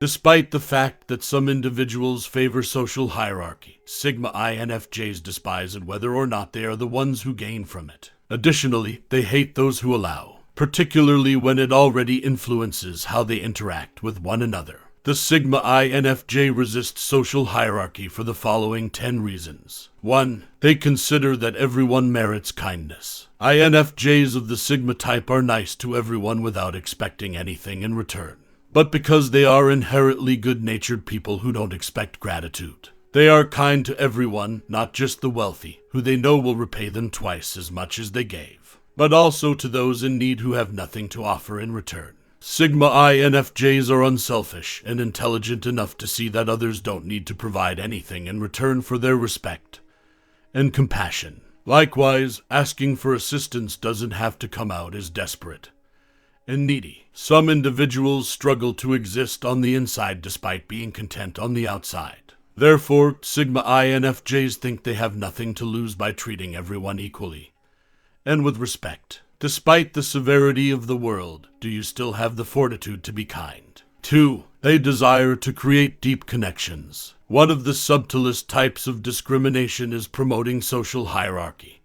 Despite the fact that some individuals favor social hierarchy, Sigma INFJs despise it whether or not they are the ones who gain from it. Additionally, they hate those who allow, particularly when it already influences how they interact with one another. The Sigma INFJ resists social hierarchy for the following 10 reasons. 1. They consider that everyone merits kindness. INFJs of the Sigma type are nice to everyone without expecting anything in return. But because they are inherently good-natured people who don't expect gratitude, they are kind to everyone, not just the wealthy, who they know will repay them twice as much as they gave, but also to those in need who have nothing to offer in return. Sigma INFJs are unselfish and intelligent enough to see that others don't need to provide anything in return for their respect and compassion. Likewise, asking for assistance doesn't have to come out as desperate and needy. Some individuals struggle to exist on the inside despite being content on the outside. Therefore, Sigma INFJs think they have nothing to lose by treating everyone equally and with respect. Despite the severity of the world, do you still have the fortitude to be kind? 2. They desire to create deep connections. One of the subtlest types of discrimination is promoting social hierarchy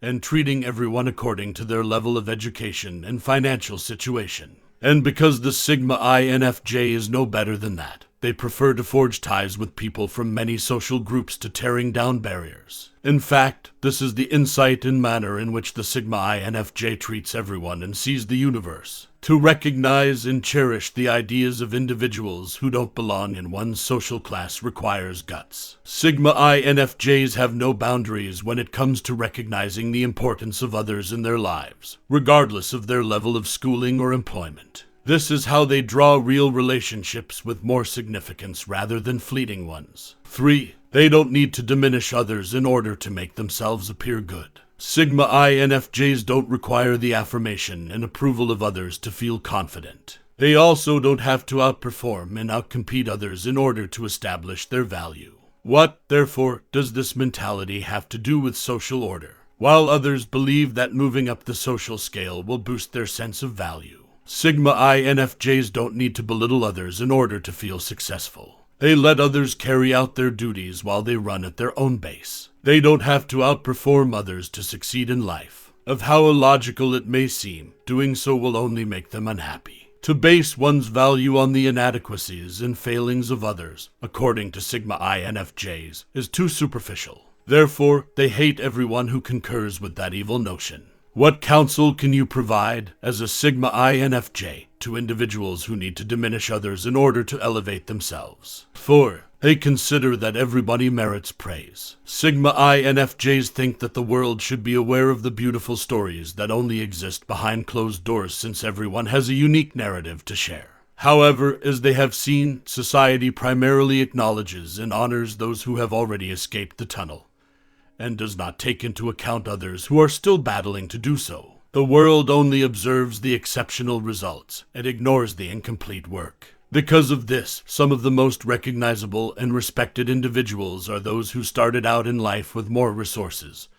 and treating everyone according to their level of education and financial situation. And because the Sigma INFJ is no better than that, they prefer to forge ties with people from many social groups to tearing down barriers. In fact, this is the insight and manner in which the Sigma INFJ treats everyone and sees the universe. To recognize and cherish the ideas of individuals who don't belong in one social class requires guts. Sigma INFJs have no boundaries when it comes to recognizing the importance of others in their lives, regardless of their level of schooling or employment. This is how they draw real relationships with more significance rather than fleeting ones. 3. They don't need to diminish others in order to make themselves appear good. Sigma INFJs don't require the affirmation and approval of others to feel confident. They also don't have to outperform and outcompete others in order to establish their value. What, therefore, does this mentality have to do with social order? While others believe that moving up the social scale will boost their sense of value, Sigma INFJs don't need to belittle others in order to feel successful. They let others carry out their duties while they run at their own pace. They don't have to outperform others to succeed in life. Of how illogical it may seem, doing so will only make them unhappy. To base one's value on the inadequacies and failings of others, according to Sigma INFJs, is too superficial. Therefore, they hate everyone who concurs with that evil notion. What counsel can you provide as a Sigma INFJ to individuals who need to diminish others in order to elevate themselves? 4. They consider that everybody merits praise. Sigma INFJs think that the world should be aware of the beautiful stories that only exist behind closed doors, since everyone has a unique narrative to share. However, as they have seen, society primarily acknowledges and honors those who have already escaped the tunnel, and does not take into account others who are still battling to do so. The world only observes the exceptional results and ignores the incomplete work. Because of this, some of the most recognizable and respected individuals are those who started out in life with more resources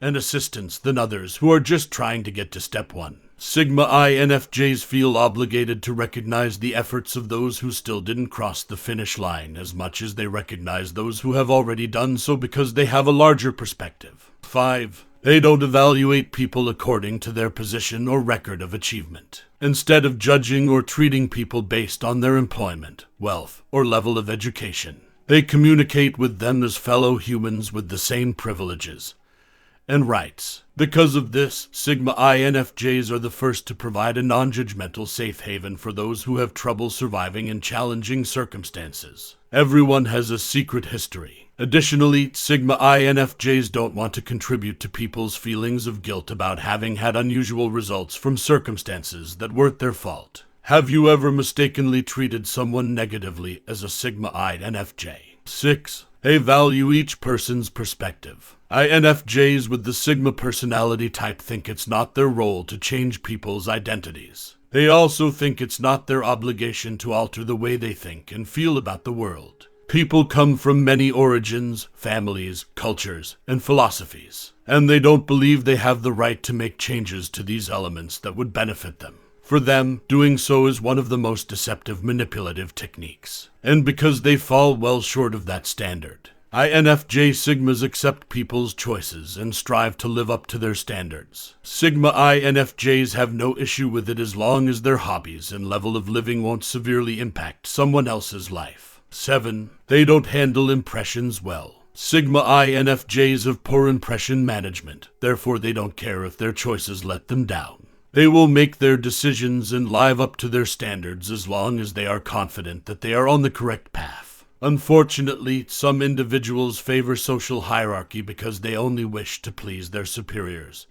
and assistance than others who are just trying to get to step 1. Sigma INFJs feel obligated to recognize the efforts of those who still didn't cross the finish line as much as they recognize those who have already done so, because they have a larger perspective. 5. They don't evaluate people according to their position or record of achievement. Instead of judging or treating people based on their employment, wealth, or level of education, they communicate with them as fellow humans with the same privileges and rights. Because of this, Sigma INFJs are the first to provide a non-judgmental safe haven for those who have trouble surviving in challenging circumstances. Everyone has a secret history. Additionally, Sigma INFJs don't want to contribute to people's feelings of guilt about having had unusual results from circumstances that weren't their fault. Have you ever mistakenly treated someone negatively as a Sigma INFJ? 6. They value each person's perspective. INFJs with the Sigma personality type think it's not their role to change people's identities. They also think it's not their obligation to alter the way they think and feel about the world. People come from many origins, families, cultures, and philosophies, and they don't believe they have the right to make changes to these elements that would benefit them. For them, doing so is one of the most deceptive manipulative techniques. And because they fall well short of that standard, INFJ Sigmas accept people's choices and strive to live up to their standards. Sigma INFJs have no issue with it as long as their hobbies and level of living won't severely impact someone else's life. 7. They don't handle impressions well. Sigma INFJs have poor impression management, therefore they don't care if their choices let them down. They will make their decisions and live up to their standards as long as they are confident that they are on the correct path. Unfortunately, some individuals favor social hierarchy because they only wish to please their superiors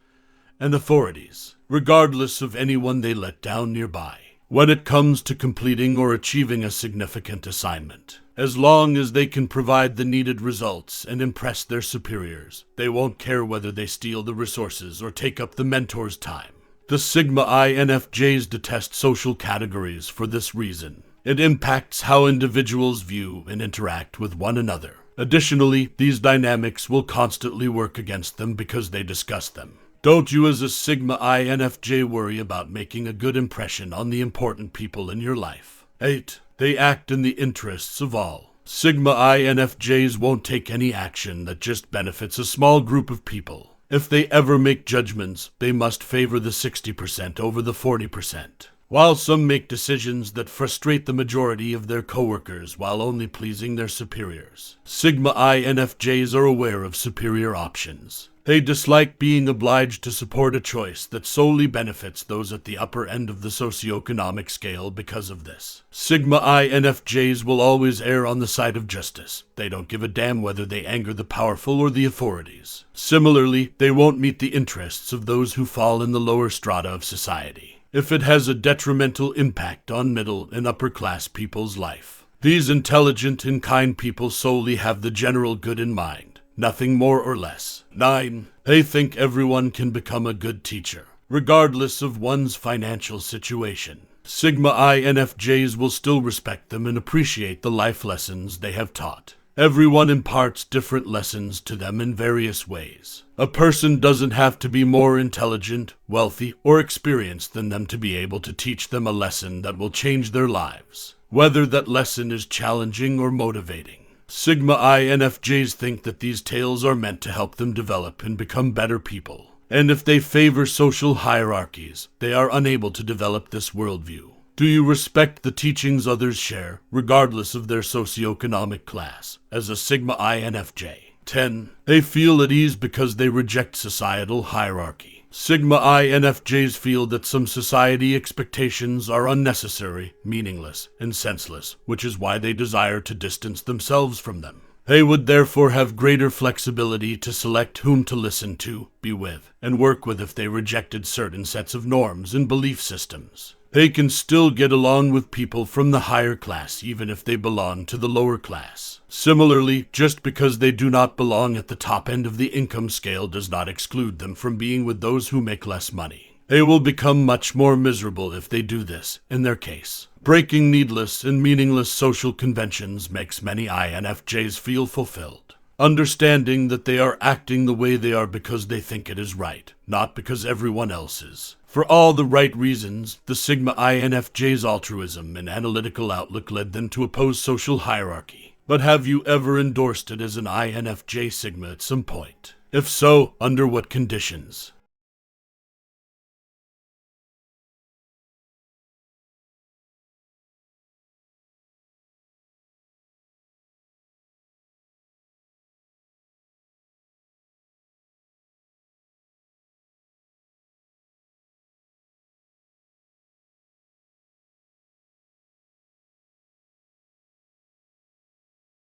and authorities, regardless of anyone they let down nearby. When it comes to completing or achieving a significant assignment, as long as they can provide the needed results and impress their superiors, they won't care whether they steal the resources or take up the mentor's time. The Sigma INFJs detest social categories for this reason. It impacts how individuals view and interact with one another. Additionally, these dynamics will constantly work against them because they discuss them. Don't you as a Sigma INFJ worry about making a good impression on the important people in your life. 8. They act in the interests of all. Sigma INFJs won't take any action that just benefits a small group of people. If they ever make judgments, they must favor the 60% over the 40%. While some make decisions that frustrate the majority of their coworkers while only pleasing their superiors, Sigma INFJs are aware of superior options. They dislike being obliged to support a choice that solely benefits those at the upper end of the socioeconomic scale because of this. Sigma INFJs will always err on the side of justice. They don't give a damn whether they anger the powerful or the authorities. Similarly, they won't meet the interests of those who fall in the lower strata of society if it has a detrimental impact on middle and upper class people's life. These intelligent and kind people solely have the general good in mind, nothing more or less. 9. They think everyone can become a good teacher, regardless of one's financial situation. Sigma INFJs will still respect them and appreciate the life lessons they have taught. Everyone imparts different lessons to them in various ways. A person doesn't have to be more intelligent, wealthy, or experienced than them to be able to teach them a lesson that will change their lives, whether that lesson is challenging or motivating. Sigma INFJs think that these tales are meant to help them develop and become better people. And if they favor social hierarchies, they are unable to develop this worldview. Do you respect the teachings others share, regardless of their socioeconomic class, as a Sigma INFJ? 10. They feel at ease because they reject societal hierarchy. Sigma INFJs feel that some society expectations are unnecessary, meaningless, and senseless, which is why they desire to distance themselves from them. They would therefore have greater flexibility to select whom to listen to, be with, and work with if they rejected certain sets of norms and belief systems. They can still get along with people from the higher class even if they belong to the lower class. Similarly, just because they do not belong at the top end of the income scale does not exclude them from being with those who make less money. They will become much more miserable if they do this, in their case. Breaking needless and meaningless social conventions makes many INFJs feel fulfilled, understanding that they are acting the way they are because they think it is right, not because everyone else is. For all the right reasons, the Sigma INFJ's altruism and analytical outlook led them to oppose social hierarchy. But have you ever endorsed it as an INFJ Sigma at some point? If so, under what conditions?